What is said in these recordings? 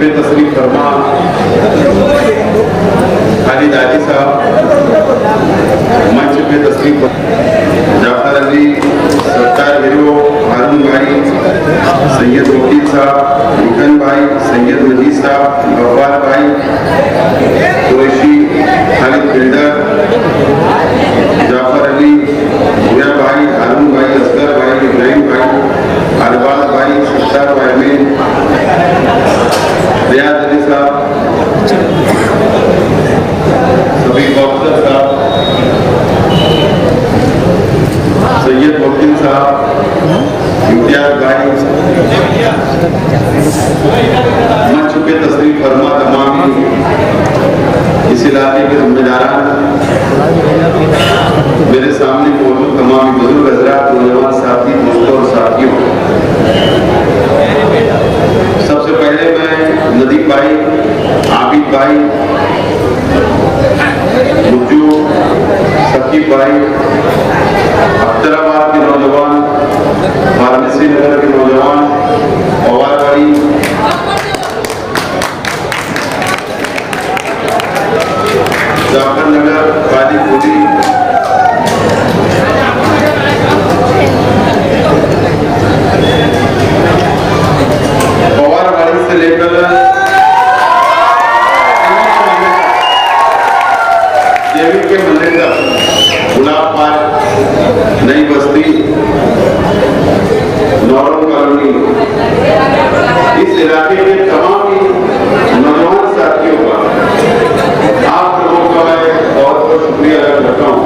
पे तशरीफ फरमा खालिद आजी साहब, मंच पे तशरीफ जाफर अली, सत्तार हीरो, हारून भाई, सैयद वकील साहब, निकन भाई, सैयद नजीर साहब, गफ्फार भाई, कुरैशी, खालिद बिल्डर, जाफर अली, भूया भाई, हारून भाई, असगर भाई, इब्राहिम भाई, अरबाज भाई, सत्तार भाई, अमीन, रियाज अली साहब, सभी बॉक्सर साहब, सैयद वकील साहब, इम्तियाज भाई, मंच पे तशरीफ फरमा तमाम इस इलाके के जिम्मेदारान, मेरे सामने मौजूद तमाम बुजुर्ग हजरात, नौजवान साथी, दोस्तों और साथियों, सबसे पहले मैं नदीम भाई, आबिद भाई, मुज्जू, सकीब भाई, अख्तराबाद के नौजवान, फार्मेसी नगर के नौजवान, पवारवाड़ी, जाफर नगर, कालीपुरी, पवारवाड़ी से लेकर जेवी के मल्लेदा, गुलाब पार्क, नई बस्ती, नौरन कॉलोनी, इस इलाके के तमाम नौजवान साथियों का आप लोगों का मैं बहुत बहुत शुक्रिया अदा करता हूँ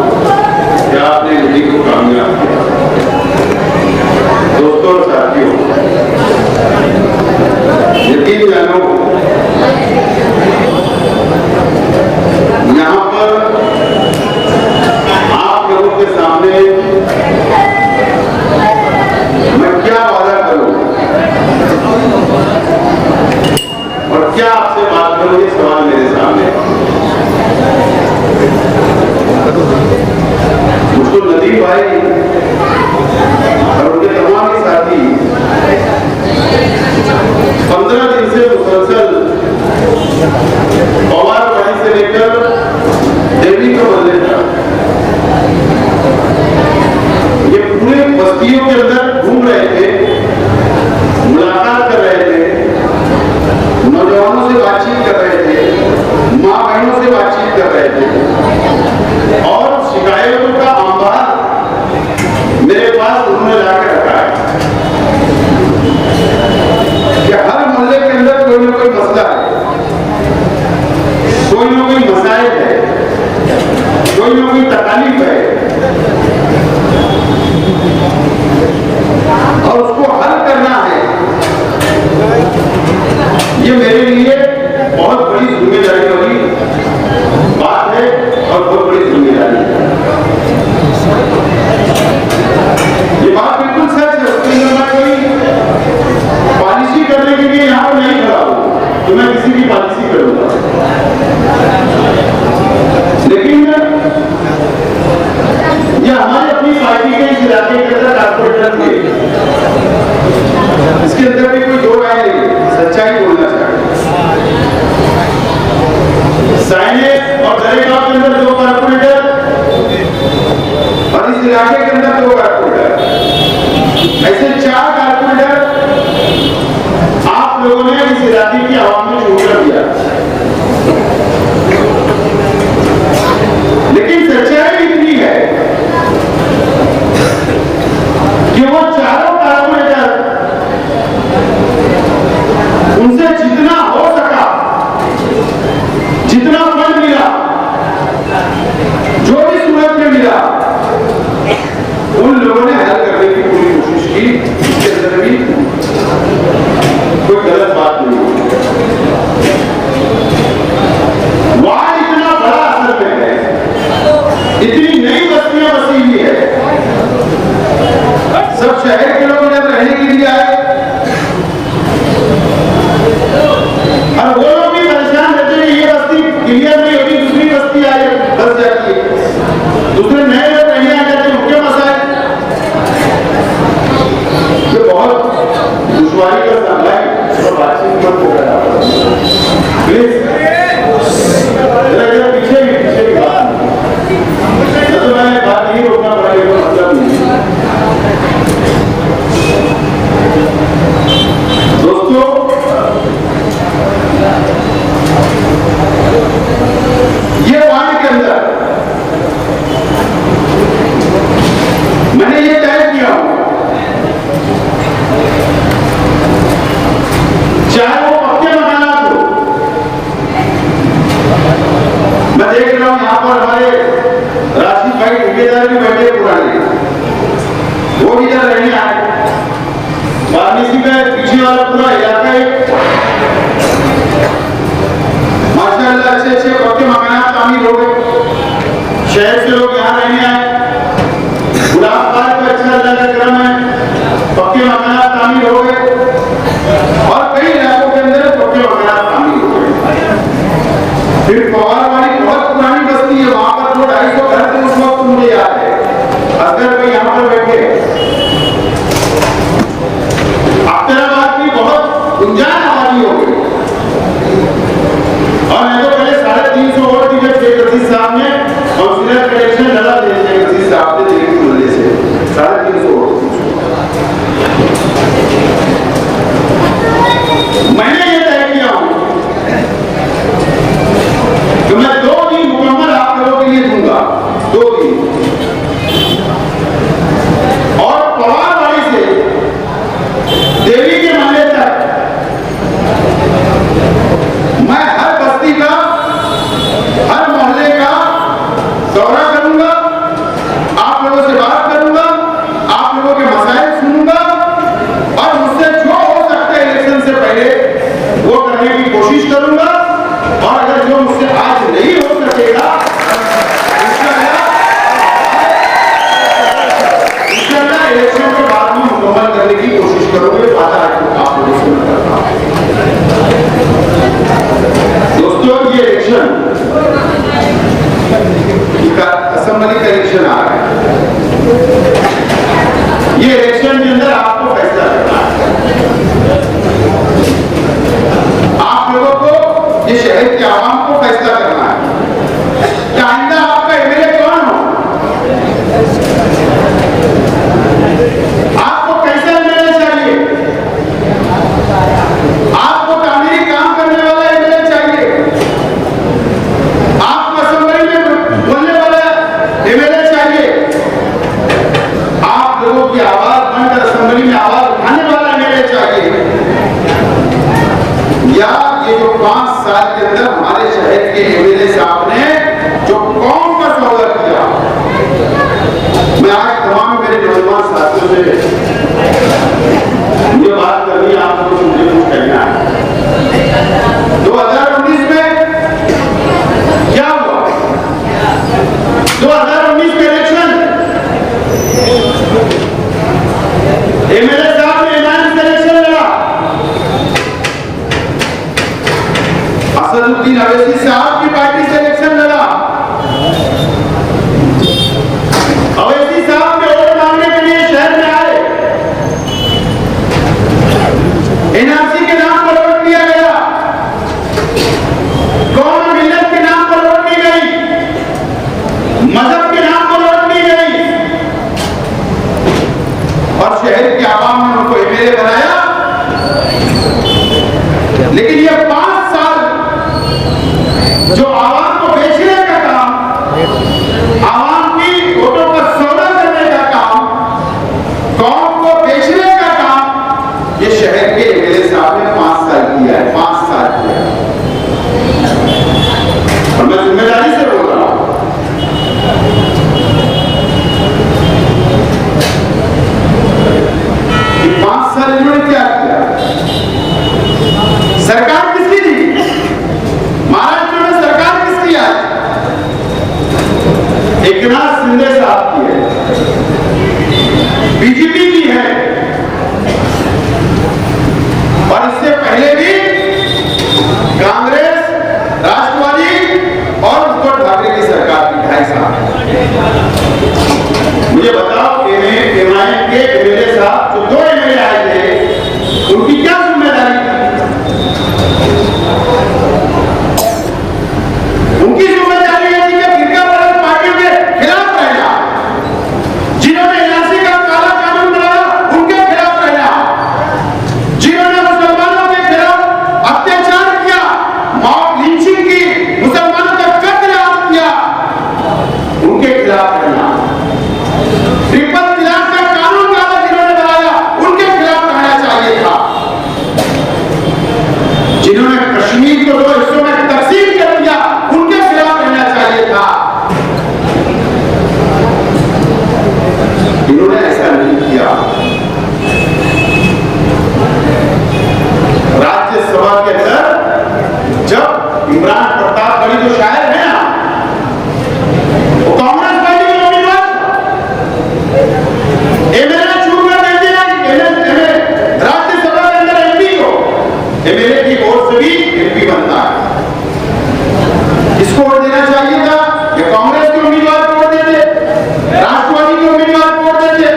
कि आपने मीटिंग को कामयाब किया। दोस्तों और साथियों, यकीन जानो यहाँ पर आप लोगों के सामने मैं क्या वादा करूं और क्या आपसे बात करूं, ये सवाल मेरे सामने। मुझको नदीम भाई और उनके तमाम साथी 15 दिन से मुसलसल पवारवाड़ी से लेकर देवी को बदले था, ये पूरे बस्तियों के अंदर घूम रहे थे, मुलाकात कर रहे थे, नौजवानों से बातचीत कर रहे थे, माँ बहनों से बातचीत कर रहे थे और शिकायतों का अंबार मेरे पास उन्होंने लाकर रखा है कि हर मोहल्ले के अंदर कोई ना कोई मसला है, कोई ना कोई मसाइल है, कोई ना कोई तकलीफ है और उसको हल करना है। ये मेरे लिए बहुत बड़ी जिम्मेदारी वाली बात है और बहुत बड़ी जिम्मेदारी है। ये बात बिल्कुल सच है, उसके अंदर मैं कोई पॉलिसी करने के लिए यहाँ पर नहीं खड़ा हूँ तो मैं किसी की पॉलिसी करूंगा, लेकिन ये हमारे अपनी पार्टी के इस इलाके के अंदर कारपोरेटर थे, इसके अंदर भी कोई दो राय नहीं, सच्चाई बोलना चाहिए। साइने और दरेगांव के अंदर 2 कारपोरेटर और इस इलाके के अंदर 2 कारपोरेटर, ऐसे 4 कारपोरेटर आप लोगों ने इस इलाके की आवाम में चुनकर दिया, लेकिन सच्चाई इतनी है कि वो चारों कारपोरेटर उनसे जितना हो सका, जितना फंड मिला, जो भी सूरत में मिला, उन लोगों ने हल करने की पूरी कोशिश की। इसके अंदर भी कोई गलत बात नहीं हुई। वहां इतना बड़ा असर में है, इतनी नई बस्तियां बसी हुई है, सब शहर के लोग इधर रहने के लिए आए और वो लोग भी परेशान रहते हैं, ये बस्ती क्लियर नहीं होती, दूसरी बस्ती आए बस जाती है, दूसरे नए लोग नहीं आ जाते, उनके मसाइल। ये बहुत दुश्वारी का सामना है, बातचीत मत हो रहा है। प्लीज जरा पीछे की बात, तो मैंने बात नहीं रोकना पड़ेगा, मतलब नहीं। दोस्तों, ये वार्ड के अंदर मैंने ये तय किया, चाहे वो पक्के मकानात हो। मैं देख रहा हूं यहां पर हमारे राशिद भाई ठेकेदार भी बैठे पुराने, वो भी इधर रहने आए। वाराणसी का पीछे वाला पूरा इलाका है, माशाअल्लाह अच्छे अच्छे पक्के मकानात तामीर हो गए, शहर से लोग यहाँ रहने आए। गुलाब पार्क का अच्छा अल्लाह का करम है, पक्के मकानात तामीर हो गए और कई इलाकों के अंदर पक्के मकानात तामीर हो गए। फिर पवारवाड़ी बहुत पुरानी बस्ती है, वहां पर 200-250 घर थे उस वक्त, मुझे याद है। असगर भाई यहाँ पर बैठे, अख्तराबाद की बहुत गुंजान आबादी हो गई और मैं तो पहले 350 वोट दिए शेख रशीद साहब ने, काउंसिलर का इलेक्शन लड़ा थे शेख रशीद साहब ने दिल्ली मोहल्ले से 350 वोट। मैंने ये तय किया हूं कि मैं 2 दिन मुकम्मल आप लोगों के लिए दूंगा, 2 दिन, और पवारवाड़ी से देवी के महल तक मैं हर बस्ती का, हर मोहल्ले का दौरा करूंगा, आप लोगों से बात करूंगा, आप लोगों के मसाइल सुनूंगा और मुझसे जो हो सकता है इलेक्शन से पहले वो करने की कोशिश करूंगा। और अगर जो मुझसे आज नहीं हो सकेगा, इंशाअल्लाह इलेक्शन के बाद में मुकम्मल करने की कोशिश करूंगे, वादा आप लोगों से करता हूं। दोस्तों, ये इलेक्शन असेंबली का इलेक्शन आ रहा है, ये इलेक्शन के अंदर आपको फैसला करना है। आप लोगों को, ये शहर के आवाम को फैसला करना है कि आइंदा आपका एमएलए कौन हो, आपको कैसा एमएलए चाहिए, आपको तामीरी काम करने वाला एमएलए चाहिए, आपको असेंबली में बोलने वाला एमएलए चाहिए, आप लोगों की आवाज बनकर असेंबली में आवाज उठाने वाला एमएलए चाहिए, या ये जो 5 साल के अंदर हमारे शहर के एमएलए साहब ने जो कौम का सौदा किया। मैं आज तमाम मेरे नौजवान साथियों से ये बात करनी है, आप लोगों को मुझे कुछ कहना है। 2019 में क्या हुआ? 2019 के इलेक्शन एमएलए साहब ने एलान से इलेक्शन लड़ा, असदुद्दीन अवैसी साहब की पार्टी से इलेक्शन लड़ा। अवैसी साहब ने वोट मांगने के लिए शहर में आए, एनआरसी के नाम पर वोट लिया गया, कौम मिल्लत के नाम पर वोट ली गई, मजहब के नाम पर वोट ली गई और शहर के आवाम ने उनको एमएलए बनाया। लेकिन ये 5 साल जो आवाम को बेचने का काम, आवाम की वोटों का सौदा करने का काम, कौम को बेचने का काम, ये शहर के एमएलए साहब ने 5 साल किया है, 5 साल किया। और मैं जिम्मेदारी से बोल रहा हूं, कि 5 साल इन्होंने क्या किया? सरकार किसकी थी? महाराष्ट्र में सरकार किसकी है? एकनाथ शिंदे साहब की है, बीजेपी की है, और इससे पहले भी कांग्रेस, राष्ट्रवादी और उद्धव ठाकरे की सरकार की 2.5 साल। मुझे बताओ, एमआईएम के एमएलए साहब जो 2 एमएलए आए थे, उनकी क्या जिम्मेदारी थी? एमएलए की वोट से भी एमपी बनता है। किसको वोट देना चाहिए था? या कांग्रेस के उम्मीदवार को वोट देते, राष्ट्रवादी के उम्मीदवार को वोट देते?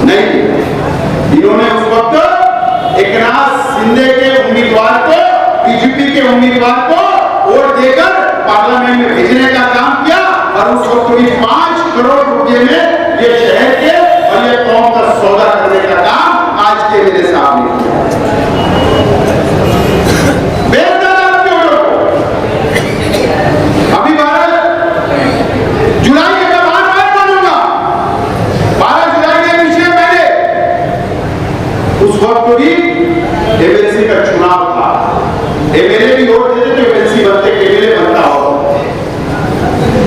नहीं, इन्होंने उस वक्त एकनाथ शिंदे के उम्मीदवार को, बीजेपी के उम्मीदवार को वोट देकर पार्लियामेंट में भेजने का काम किया और उस वक्त भी 5 करोड़ रुपए में ये शहर के और ये कौम का सौदा करने का काम आज के मेरे साहब ने किया। अभी 12 जुलाई के बाद मैं बोलूंगा, 12 जुलाई के पीछे पहले उस वक्त भी एमएलसी का चुनाव था। एमएलए भी वोट देते तो एमएलसी बनते, एमएलए बनता हो।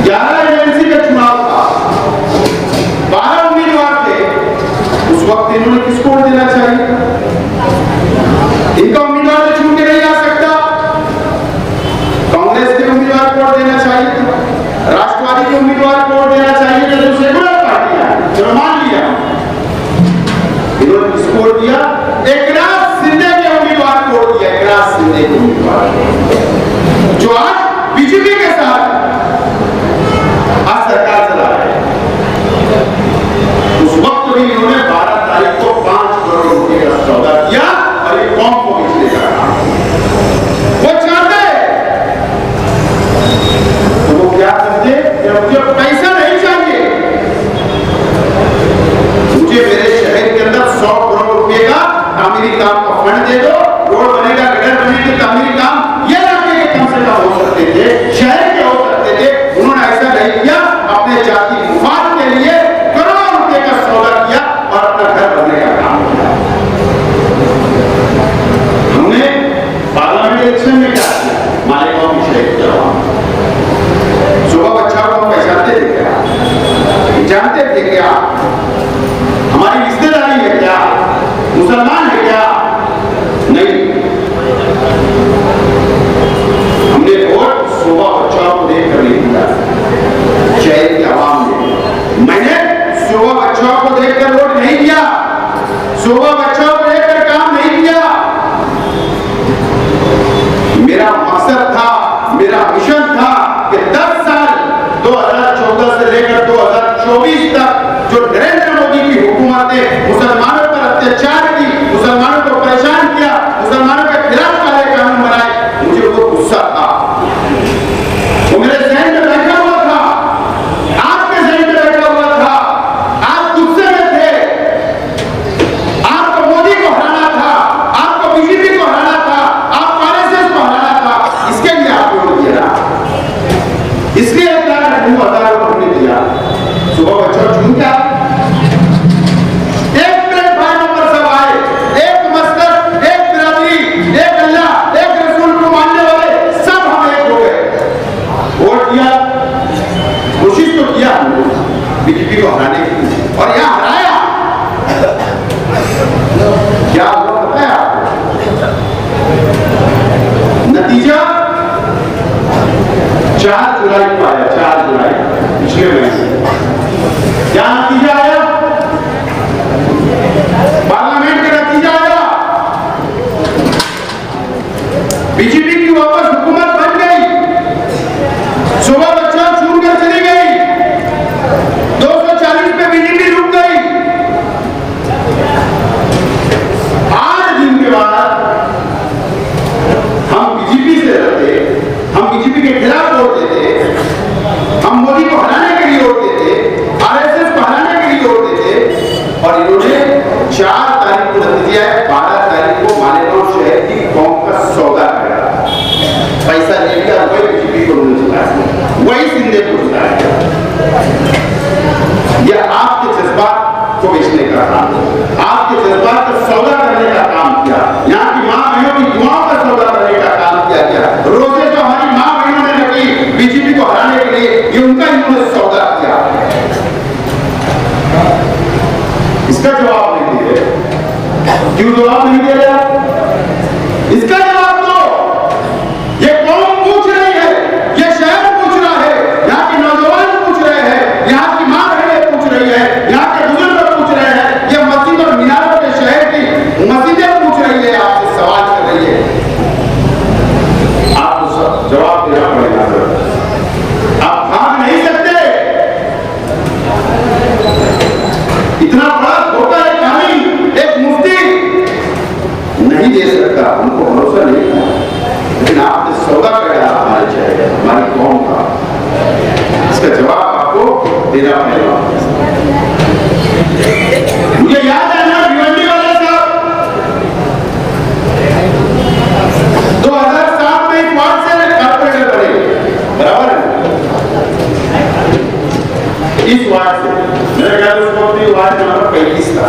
11 एमएलसी का चुनाव था, 12 उम्मीदवार थे। उस वक्त इन्होंने किसको वोट देना चाहिए? इनका उम्मीदवार तो चुन के नहीं आ सकता। कांग्रेस के उम्मीदवार को वोट देना चाहिए, राष्ट्रवादी के उम्मीदवार को वोट देना चाहिए, तो सेकुलर पार्टियां, चलो मान लिया। इन्होंने किसको वोट दिया? एकनाथ शिंदे के उम्मीदवार को वोट दिया, एकनाथ शिंदे के उम्मीदवार जो आज बीजेपी के साथ आज सरकार चला रहे हैं। उस वक्त भी इन्होंने 12 तारीख को 5 करोड़ रुपए का सौदा किया और ये कौम को बेचने का काम। वो चाहते तो वो क्या करते? मुझे पैसा नहीं चाहिए, मुझे मेरे शहर के अंदर 100 करोड़ रुपए का तामीरी काम का फंड दे दो, रोड बनेगा, गटर बनेगी, तामीरी काम ये राज्य के कम से कम हो सकते थे, शहर के हो सकते थे। उन्होंने ऐसा नहीं किया, अपने जाति मुफाद के लिए करोड़ों रुपए का सौदा किया और अपना घर बनने का काम किया। हमने पार्लियामेंट इलेक्शन में क्या किया? मालेगांव की शहीद जवान सुबह बच्चा को हम पहचानते थे क्या? जानते थे क्या? हमारी रिश्तेदारी है क्या? मुसलमान है क्या? नहीं। हमने वोट सुबह बच्चों को देखकर नहीं दिया, शहर की आवाम ने। मैंने सुबह बच्चों को देखकर वोट नहीं दिया, सुबह बच्चों को देखकर काम नहीं किया। मेरा मकसद था, मेरा मिशन था कि 10 साल 2014 से लेकर 2024 तक जो नरेंद्र मोदी की हुकूमत ने मुसलमानों पर अत्याचार की, मुसलमानों को परेशान किया, मुसलमानों के खिलाफ काले कानून बनाए, मुझे वो गुस्सा था, वो मेरे जहन में बैठा हुआ था, आपके जहन में बैठा हुआ था। आप गुस्से में थे, आपको मोदी को हराना था, आपको बीजेपी को हराना था, आपको आरएसएस को हराना था, इसके लिए आप वोट दिया, इसलिए 1000 वोट हमने दिया। सुबह बच्चों चुन क्या? एक प्लेटफार्म पर सब आए, एक मस्जिद, एक बिरादरी, एक अल्लाह, एक रसूल को मानने वाले सब हम एक हो गए। वोट दिया, कोशिश तो किया हमने बीजेपी को हराने की, और यहां हराया। क्या हुआ पता है आपको? नतीजा 4 जुलाई को आया, 4 जुलाई पिछले महीने। क्या नतीजा आया? पार्लियामेंट का नतीजा आया, बीजेपी की वापस हुकूमत बन गई। सुबह बच्चा चुन कर चली गई, 240 पे बीजेपी रुक गई। 8 दिन के बाद हम बीजेपी से लड़ते, हम बीजेपी के खिलाफ वोट देते, हम मोदी को हराने के लिए वोट देते, आरएसएस को हराने के लिए वोट देते, और इन्होंने 4 तारीख को नतीजा है, 12 तारीख को मालेगांव शहर की कौम का सौदा किया, पैसा ले लिया, वही बीजेपी को जिताया, वही शिंदे को जिताया। यह आपके जज्बात को बेचने का काम, आपके जज्बात का सौदा करने का काम किया, यहाँ की मां बहनों की दुआओं का सौदा करने का काम किया गया। रोजे जो हमारी मां बहनों ने रखी बीजेपी को हराने के लिए, ये उनका इन्होंने सौदा किया। इसका जवाब नहीं दे रहे। क्यों जवाब नहीं दे रहे? इसका जवाब दो। ये कौन पूछ रही है, ये शहर पूछ रहा है, यहाँ के नौजवान पूछ रहे हैं, यहाँ की मां बहनें पूछ रही है, यहाँ के बुजुर्ग पूछ रहे हैं, ये मस्जिद और मीनारों के शहर की मस्जिदें पूछ रही है, आपसे सवाल कर रही दे सकता, उनको भरोसा नहीं था, लेकिन आपने सौदा किया हमारे चेहरे, हमारी कौम का। इसका जवाब आपको देना पड़ेगा। मुझे याद है ना, भिवंडी वाले साहब 2007 में एक वार्ड से कारपोरेटर बने, बराबर है? इस वार्ड से मेरे ख्याल उस वक्त वार्ड नंबर 35 था।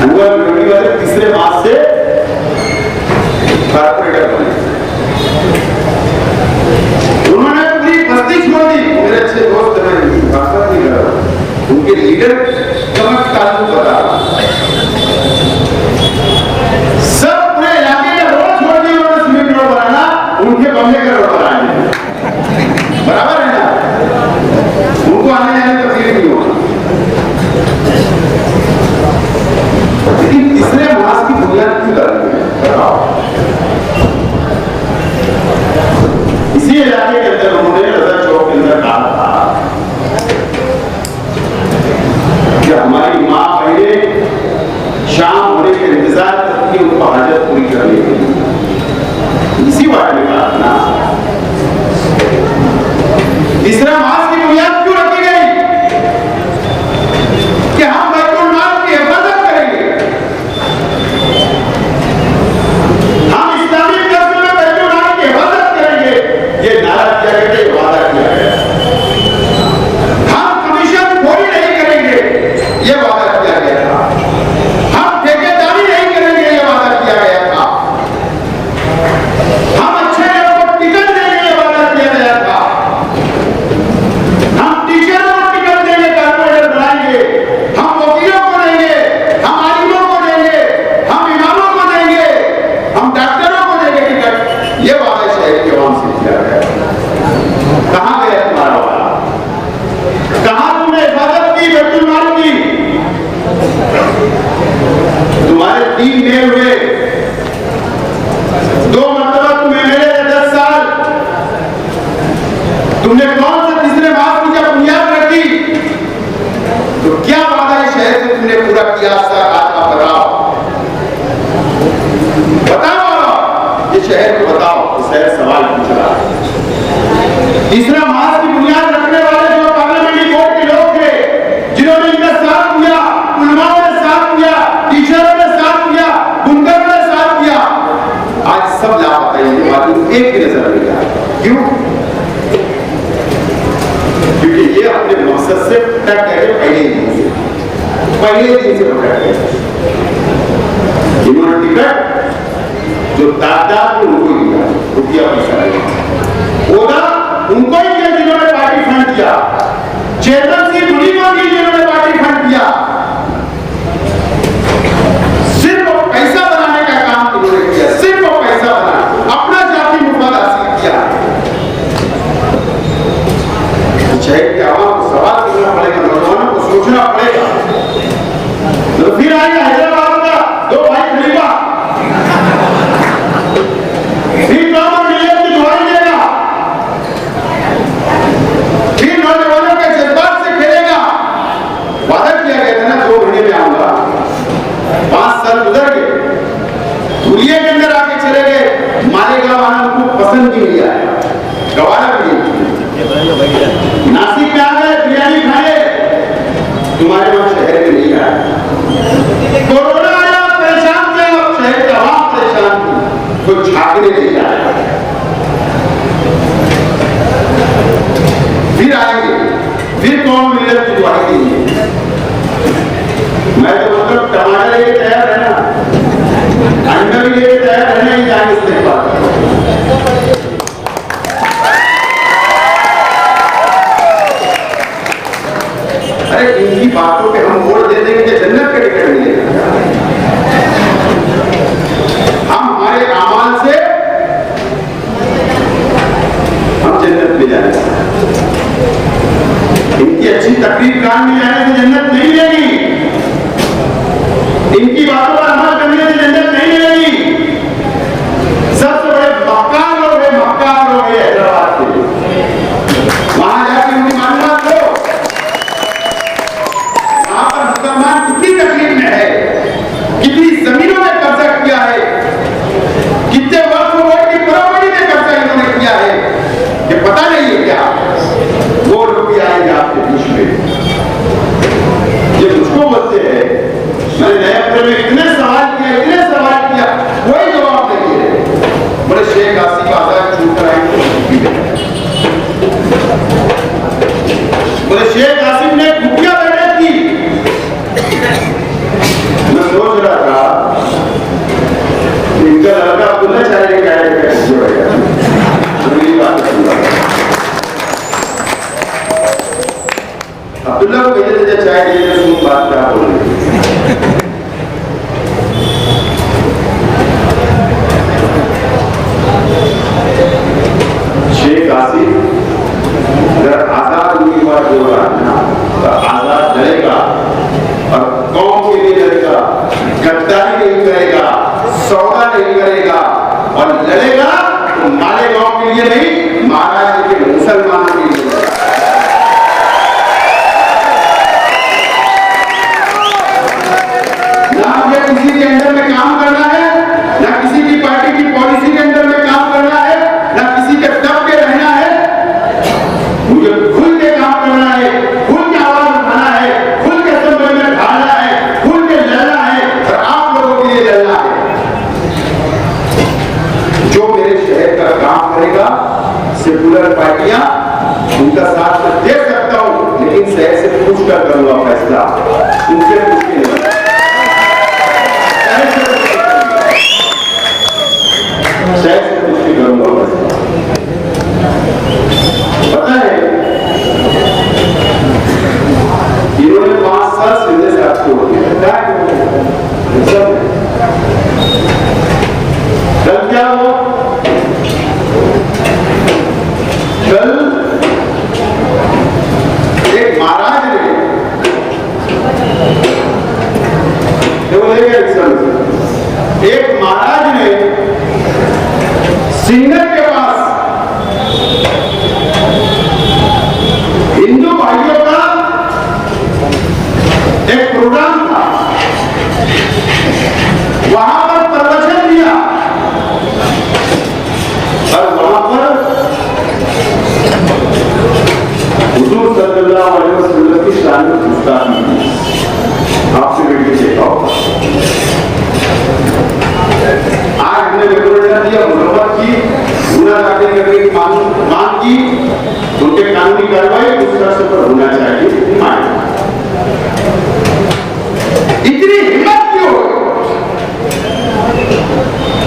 अनवर भिवंडी वाले तीसरे मास से कारपोरेटर बने। उन्होंने पूरी बस्ती छोड़ दी। मेरे अच्छे दोस्त हैं, बात नहीं कर रहा, उनके लीडर कमक तालुक बता रहा, सब पूरे इलाके का रोड छोड़ दिया उन्होंने, सीमेंट रोड बनाना, उनके बंगले का रोड बनाने, बराबर है ना? उनको आने जाने तकलीफ नहीं होगा। लेकिन तीसरे मास की बुनियाद क्यों करनी है, बताओ? इसी इलाके के अंदर उन्होंने रजा चौक के अंदर कहा था कि हमारी माँ बहने शाम होने के इंतजार करती, उनको हाजत पूरी करने के लिए। इसी वार्ड में कहा ना, तीसरा मास की बुनियाद क्यों रखी गई कि हम बैतुल माल की हिफाजत करेंगे, हम इस्लामी नस्ल में बैतुल माल की हिफाजत करेंगे। ये नारा किया गया, ये वादा किया गया। हम कमीशन खोरी नहीं करेंगे, ये वादा किया गया था। हम ठेकेदारी नहीं करेंगे, ये वादा किया गया था। हम अच्छे लोगों को टिकट देंगे, ये वादा किया गया था। हम टीचरों को टिकट देंगे, कारपोरेटर बनाएंगे, हम वकीलों को देंगे, हम आलिमों को देंगे, हम इमामों को देंगे, हम डॉक्टरों को देंगे टिकट। ये वादा शहर के आवाम से किया गया। कहां गया तुम्हारा वादा? कहां तुमने हिफाजत की बैतुल माल की? तुम्हारे 3 मेल हुए, 2 मरतबा तुम एमएलए थे 10 साल। तुमने कौन सा तीसरे मास की जब बुनियाद रखी, तो क्या वादा इस शहर से तुमने पूरा किया? आज आप बताओ, बताओ, ये शहर को बताओ। शहर सवाल पूछ रहा है। तीसरा मास की बुनियाद रखने वाले जो पार्लियामेंट्री बोर्ड के लोग थे, जिन्होंने इनका साथ दिया, उलमाओं ने साथ दिया, टीचरों ने साथ दिया, बुनकरों ने साथ दिया, आज सब लापता है। ये बात एक भी नजर नहीं आया। क्यों? क्योंकि ये अपने मकसद से भटक गए। पहले दिन से भटक गए। इन्होंने टिकट जो तादाद में उनको दिया, रुपया पैसा होगा उनको ही दिया जिन्होंने पार्टी फंड दिया। चेतन सिंह बुरी को दी जिन्होंने पार्टी फंड दिया। सिर्फ पैसा बनाने का काम इन्होंने किया, सिर्फ पैसा बनाना, अपना जाति मुफाद हासिल किया। शहर के आवाम को सवाल करना पड़ेगा, नौजवानों को सोचना पड़ेगा। तो फिर आएगा हैदराबाद का 2 भाई खलीफा, फिर नौजवान मिलियन की दुआई देगा, फिर नौजवानों के जज्बात से खेलेगा। वादा किया गया था ना 2 महीने में आऊंगा, 5 साल गुजर गए, धुलिये के अंदर आके चले गए। मालेगांव आना उनको पसंद भी नहीं आया, गवारा भी नहीं। नासिक में आ गए, बिरयानी खाए, तुम्हारे वहां शहर में नहीं आया। कोरोना आया, परेशान किया, शहर का आवाम परेशान थी, कोई झांकने नहीं आया। फिर आएंगे, फिर कौन मिलत की दुआई देंगे। मैं तो मतलब टमाटर लेके तैयार रहना, अंडा भी लेके तैयार रहना, ही जाने से बात। अरे इनकी बातों पे हम वोट दे देंगे कि जन्नत का टिकट मिलेगा। हम हमारे अमाल से हम जन्नत में जाएंगे। इनकी अच्छी तकरीर कान में जाने से जन्नत नहीं मिलेगी, इनकी बातों पर अमल करने से जन्नत नहीं मिलेगी। सबसे बड़े मक्कार लोग हैं, मक्कार लोग हैं हैदराबाद के। वहां जाकर उनकी मालूमात लो, वहां पर मुसलमान कितनी तकलीफ में है, कितनी डायरेक्ट डायरेक्ट जोड़ेगा। मेरी बात सुनना। अब्दुल्ला को कहिए तो चाय के लिए सुन बात क्या बोल रही है। शेख आसिफ अगर आजाद हुई बात बोल रहा है ना, तो आजाद लड़ेगा और कौम के लिए लड़ेगा, गद्दारी नहीं करेगा, सौदा नहीं करेगा और लड़ेगा तो मालेगांव के लिए नहीं, महाराष्ट्र के मुसलमानों के लिए। ना मुझे किसी के अंडर में काम करना है, ना किसी की पार्टी की पॉलिसी के अंडर में काम करना है, ना किसी के दब के रहना है। मुझे खुल के काम करना है, खुल के आवाज उठाना है, खुल के असेंबली में ढालना है, खुल के लड़ना है और आप लोगों के लिए लड़ना है। जो मेरे शहर का काम करेगा, सेकुलर पार्टियां उनका साथ मैं दे सकता हूं, लेकिन शहर से पूछ कर करूंगा फैसला, उनसे पूछ के नहीं। शहर से पूछ के करूंगा फैसला। पता है इन्होंने 5 साल सिंधे से छोड़ दिया। कल क्या हुआ? कल एक महाराज ने एक महाराज ने सिंगर के पास हिंदू भाइयों का एक प्रोग्राम था, वहां पर प्रवचन दिया और वहां पर हुजूर सल्लल्लाहु अलैहि वसल्लम की शान में गुस्ताखी की। आपसे वीडियो देखा होगा। आज हमने रिकॉर्ड दिया, मुहम्मद की गुनाह करने की मांग की, उनके कानूनी कार्रवाई उस तरह पर होना चाहिए। इतनी हिम्मत क्यों हो?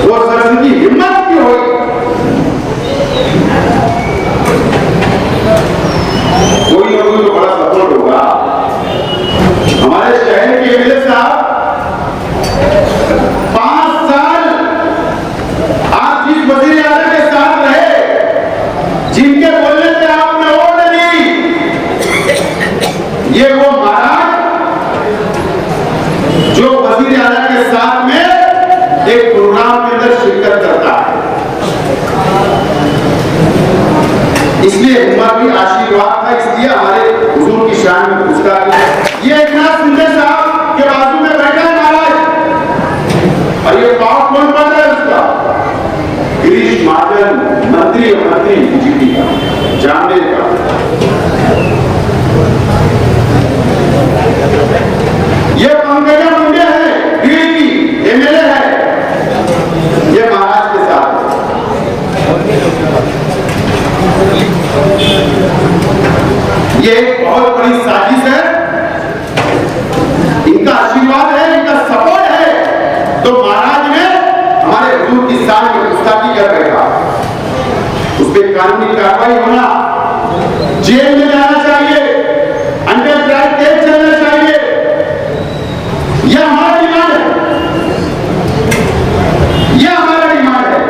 वो सरस की हिम्मत क्यों हो? कोई ना कोई तो बड़ा सपोर्ट होगा। हमारे शहर के एमएलए साहब 5 साल आप जिस वजीर आजम के साथ रहे, जिनके बोलने से आपने वोट दी, ये वो महाराज जो वजीर आजम के साथ में एक प्रोग्राम के अंदर शिरकत करता है। इसलिए हमारा भी आशीर्वाद था, इसलिए हमारे हुजूर की शान में पूछता है। ये एक नाथ सिंधे साहब के बाजू में बैठा है महाराज, और ये पाव कौन पड़ रहा है उसका? गिरीश महाजन, मंत्री बीजेपी का, जामनेर का। ये पंकजा मुंडे है, बीजेपी एमएलए है, ये महाराज के साथ। ये एक बहुत बड़ी साजिश है। इनका आशीर्वाद है, इनका सपोर्ट है, तो महाराज ने हमारे हुजूर की शान में गुस्ताखी कर बैठा। उस पर कानूनी कार्रवाई होना, जेल में जाना चाहिए, अंडर ग्राउंड केस चलना चाहिए। यह हमारा डिमांड है, यह हमारा डिमांड है।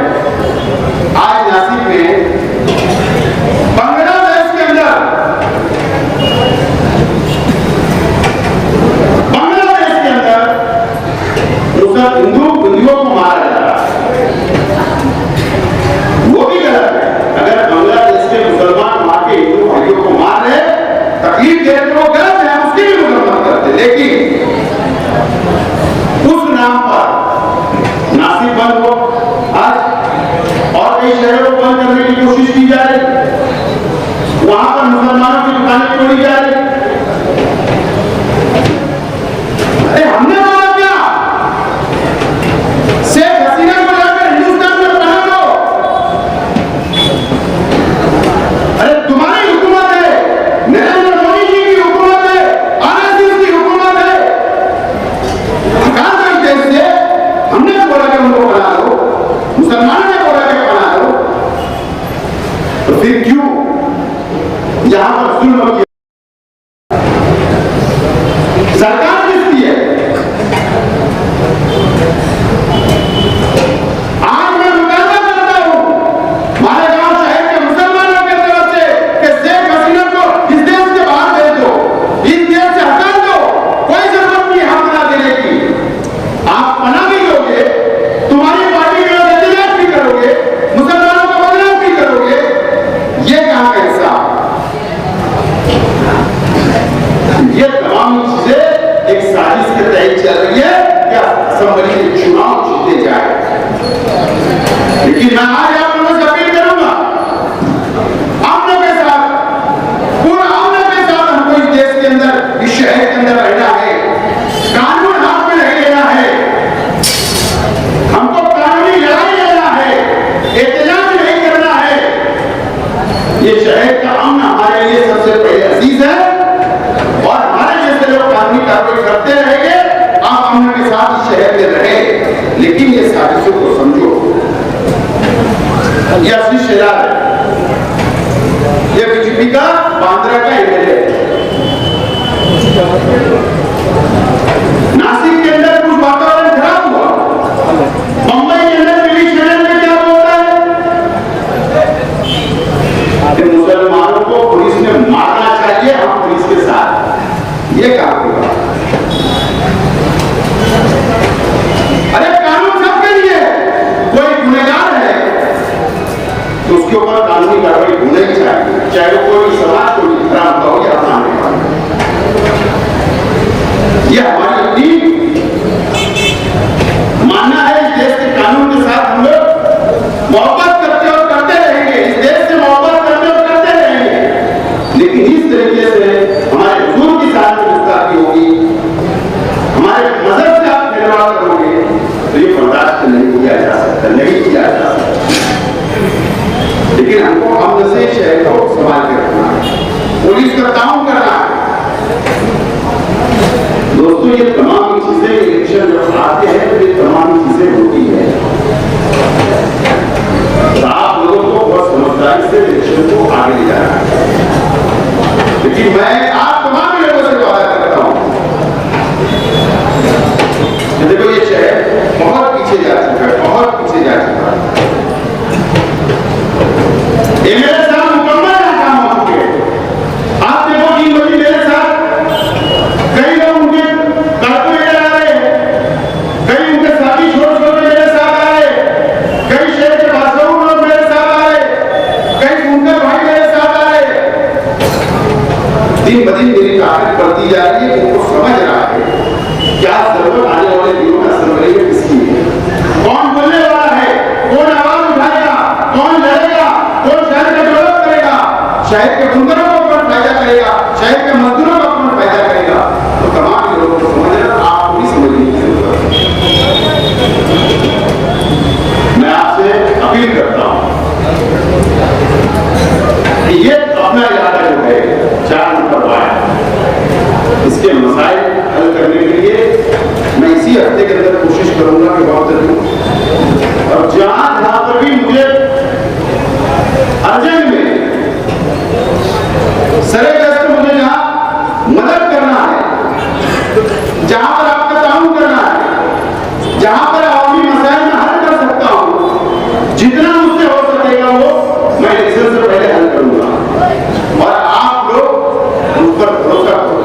आज नासिक में बांग्लादेश के अंदर हिंदुओं को मारा जा रहा है, वो भी गलत है। अगर बांग्लादेश के मुसलमान मार के हिंदू भाइयों को मार रहे, तकलीफ दे रहे, वो गलत है, उसकी भी मुकम्मत करते। लेकिन उस नाम पर नासिक बंद हो, आज और कई शहरों को बंद करने की कोशिश की जा रही, वहां पर मुसलमानों की दुकानें तोड़ी जा रही। अरे हमने बोला क्या? शेख हसीना को लाकर हिंदुस्तान में बना लो। अरे तुम्हारी हुकूमत है, नरेंद्र मोदी जी की हुकूमत है, आरएसएस की हुकूमत है। हटा दो इस देश से। हमने बोला कि उनको बना लो, मुसलमानों ने जुल्म किया। सरकार किसकी है? आज मैं मुकाबला करता हूं हमारे गांव शहर के मुसलमानों की तरफ से कि शेख हसीना को इस देश से बाहर भेज दो, इस देश से हटा दो, कोई जरूरत नहीं हम बना देने की। आप पना भी लोगे, तुम्हारी पार्टी के लोग एहतजाज भी करोगे, मुसलमानों को बदनाम भी करोगे, ये कहां का हिसाब? ये तमाम चीजें एक साजिश के तहत चल रही है कि असेंबली के चुनाव जीते जाए। लेकिन मैं आज आप लोगों से अपील करूंगा, आप लोगों के साथ, पूरा आप लोगों के साथ हमको इस देश के अंदर, इस शहर के अंदर रहना है, कानून हाथ में नहीं लेना है, हमको कानूनी लड़ाई लड़ना है, एहतजाज नहीं करना है। ये शहर का अमन हमारे लिए सबसे पहले अजीज है और हमारे जैसे लोग कानूनी कार्रवाई करते रहेंगे, आप अमन के साथ इस शहर में रहे। लेकिन ये साजिशों को समझो, ये असली शराब है। ये बीजेपी का बांद्रा का एमएलए है। नासिक के अंदर कुछ वातावरण खराब हुआ, मुंबई के अंदर पुलिस शहर में क्या बोलता है कि मुसलमानों को पुलिस ने मारना चाहिए, हम पुलिस के साथ। ये कहां होगा? अरे कानून सबके लिए है। कोई गुनहगार है तो उसके ऊपर कानूनी कार्रवाई होनी ही चाहिए, चाहे वो कोई समाज को खराब का हो या अपना आने वाला। ये हमारी अपनी मानना है। इस देश के कानून के साथ हम लोग मोहब्बत करते और करते रहेंगे, इस देश से मोहब्बत करते और करते रहेंगे। लेकिन इस तरीके से हमारे हुजूर की साथ में गुस्ताखी होगी, हमारे मजहब से आप खिलवाड़ करोगे, तो ये बर्दाश्त नहीं किया जा सकता, नहीं किया जा सकता। लेकिन हमको हम जैसे शहर को संभाल के रखना है, पुलिस का काम करना है। दोस्तों, ये तमाम चीजें इलेक्शन जब आते हैं तो ये तमाम चीजें होती है। तो आप लोगों को बहुत समझदारी से इलेक्शन को आगे ले जाना है। लेकिन मैं आप तमाम लोगों से वादा करता हूं, देखो ये शहर बहुत पीछे जा चुका है, बहुत पीछे जा चुका है। एमएलए साहब मुकम्मल नाकाम हो चुके हैं। आप देखो 3 बजे मेरे साथ कई लोग उनके कारपोरेटर आ रहे हैं, कई उनके साथी छोटे छोटे मेरे साथ आ रहे, कई शहर के बादशाह लोग मेरे साथ आ रहे, कई उनके भाई मेरे साथ आ रहे। दिन ब दिन मेरी ताकत बढ़ती जा रही है। उनको समझ रहा है क्या जरूरत आने वाले दिनों में असेंबली में किसकी है, कौन बोलने वाला है, कौन आवाज उठाएगा, कौन लड़ेगा, कौन शहर का डेवलप करेगा, शहर के बुनकरों को कौन फायदा करेगा, शहर के मजदूरों को कौन फायदा करेगा। तो तमाम लोगों को समझना, आपको भी समझने की जरूरत है। मैं आपसे अपील करता हूं कि ये अपना इलाका जो है 4 नंबर वार्ड, इसके मसाइल हल करने के लिए मैं इसी हफ्ते के अंदर कोशिश करूंगा कि वक्त दूं। और जहां पर भी मुझे अर्जेंट में सरेगस्त मुझे जहां मदद करना है, जहां पर आपका ताउन करना है, जहां पर आवामी मसाइल में हल कर सकता हूं, जितना मुझसे हो सकेगा वो मैं इलेक्शन से पहले हल करूंगा। और आप लोग उस पर भरोसा करो,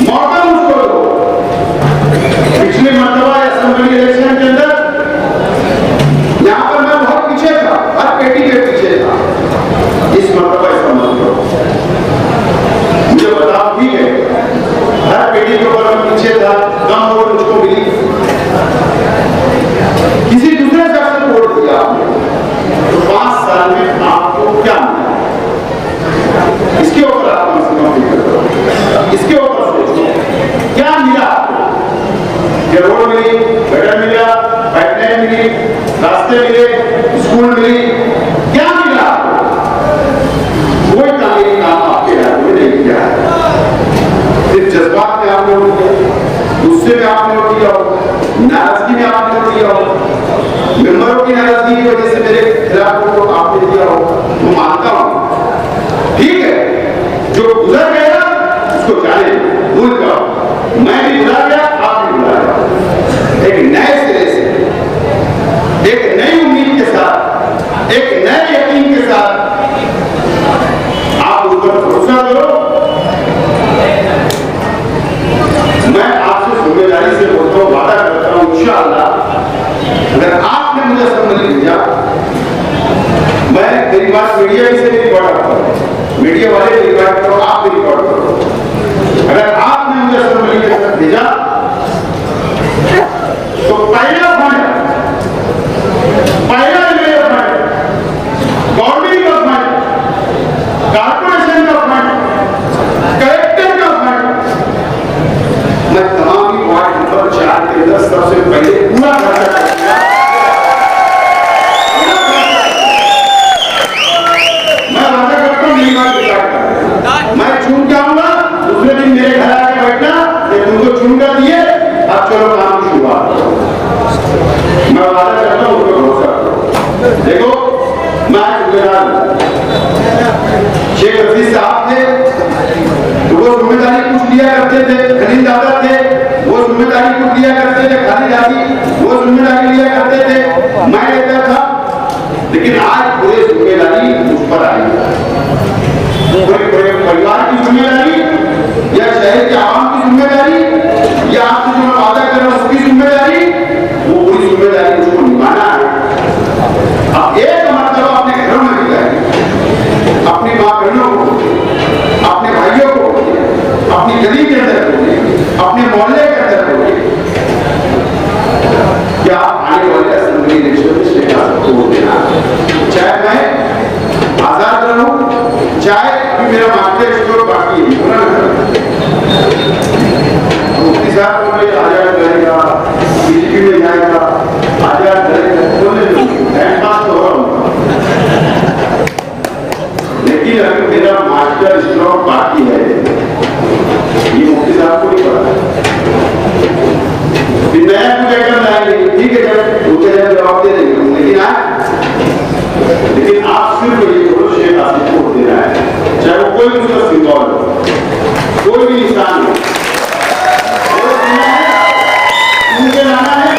मौका मुझको दो। पिछले मर्तबा असेंबली इलेक्शन के अंदर यहां पर मैं बहुत पीछे था, हर पेटी के पीछे था। इस मर्तबा इसका मत करो, मुझे बताओ ठीक है, हर पेटी के ऊपर मैं पीछे था, कम वोट मुझको मिली, किसी दूसरे शख्स को वोट दिया आपने, तो 5 साल में आपको क्या मिला? इसके ऊपर आप फिक्र करो, इसके ऊपर सोचो क्या मिला आपको। रोड मिली, गटर मिला, पाइपलाइन मिली, रास्ते मिले, स्कूल मिली, क्या मिला आपको? कोई कानूनी काम आपके राज्य में नहीं किया है। सिर्फ जज्बात में आपने वोट दिया, गुस्से में आपने वोट दिया हो, नाराजगी में आपने वोट दिया हो, मेंबरों की नाराजगी की वजह से मेरे खिलाफ वोट आपने दिया हो, वो मानता हूं। मुझे असेंबली भेजा, मैं मेरी बात मीडिया से भी रिकॉर्ड करता हूं, मीडिया वाले भी रिकॉर्ड करो, आप भी रिकॉर्ड करो। अगर आपने मुझे असेंबली के साथ भेजा तो पहला फंड, पहला मेरा फंड, गवर्नमेंट का फंड, कारपोरेशन का फंड, कलेक्टर का फंड, मैं तमाम ही वार्ड नंबर 4 के अंदर सबसे पहले पूरा खर्चा करूंगा। मैं वादा करता हूं, मेरी बात रिकॉर्ड, मैं चुन के आऊंगा, दूसरे दिन मेरे घर आके बैठना, ये तुमको चुन कर दिए, अब चलो काम की शुरुआत करो। मैं वादा करता हूं, उसको भरोसा करो। देखो मैं जिम्मेदार हूं, शेख रफीक साहब थे तो वो जिम्मेदारी कुछ लिया करते थे, खलील दादा थे वो जिम्मेदारी कुछ लिया करते थे, खाली दादी वो जिम्मेदारी लिया करते थे, मैं लेता था। लेकिन आज पूरी जिम्मेदारी मुझ पर आई, पूरे परिवार की जिम्मेदारी या शहर के आवाम की जिम्मेदारी या आपसे जो मैं वादा कर रहा हूं उसकी जिम्मेदारी, वो पूरी जिम्मेदारी मुझको निभाना है। अब एक मरतबा अपने घरों में जाए, अपनी मां बहनों को, अपने भाइयों को, अपनी गली के अंदर होंगे, अपने मोहल्ले के अंदर होंगे, क्या आने वाले असेंबली इलेक्शन में शिकायत को देना, चाहे मैं आजाद रहूं, चाहे अभी मेरा मास्टर स्ट्रोक बाकी है, मुफ्ती साहब को मैं आजाद करेगा, बीजेपी में जाएगा, आजाद करेगा, बोलने दो, टाइम पास तो हो रहा हूं। लेकिन अगर मेरा मास्टर स्ट्रोक बाकी है, ये मुफ्ती साहब को नहीं पता, फिर नया कुछ लेकर लाएंगे, ठीक है जब उनके जवाब दे देंगे। लेकिन आप सिर्फ ये बोलो शेख आसिफ को देना है, चाहे वो कोई भी उसका सिंबल हो, कोई भी निशान हो, उनके लाना है।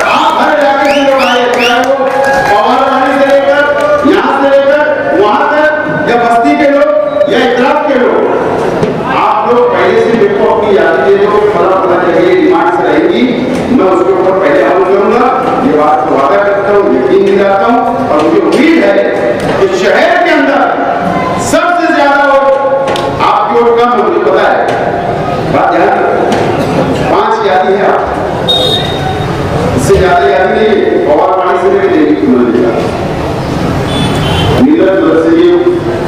आप हर इलाके से लोग आए, चाहे वो पवारवाड़ी से लेकर यहाँ से लेकर वहां तक, या बस्ती के लोग या इतराफ के लोग, आप लोग पहले से मेरे को अपनी याद दे दो, फला फला जगह डिमांड से रहेगी, मैं उसके ऊपर पहले अमल करूंगा। ये बात को वादा करता हूँ, यकीन दिलाता हूँ, और मुझे उम्मीद है कि शहर के अंदर सबसे ज्यादा वोट आपकी वोट कम, मुझे पता है, बात ध्यान रखो, 5 यादी है आप, इससे ज्यादा यादी नहीं है, पवारवाड़ी से लेकर देवी मिलेगा, नीलम से ये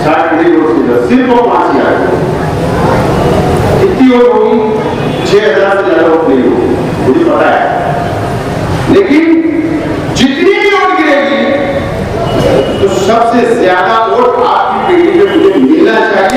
60 वोट सिर्फ वो 5 यादी, कितनी वोट होगी, 6000 से ज्यादा वोट नहीं होगी, मुझे पता है। लेकिन जितनी भी वोट गिरेगी तो सबसे ज्यादा वोट आपकी पेटी में मुझे मिलना चाहिए।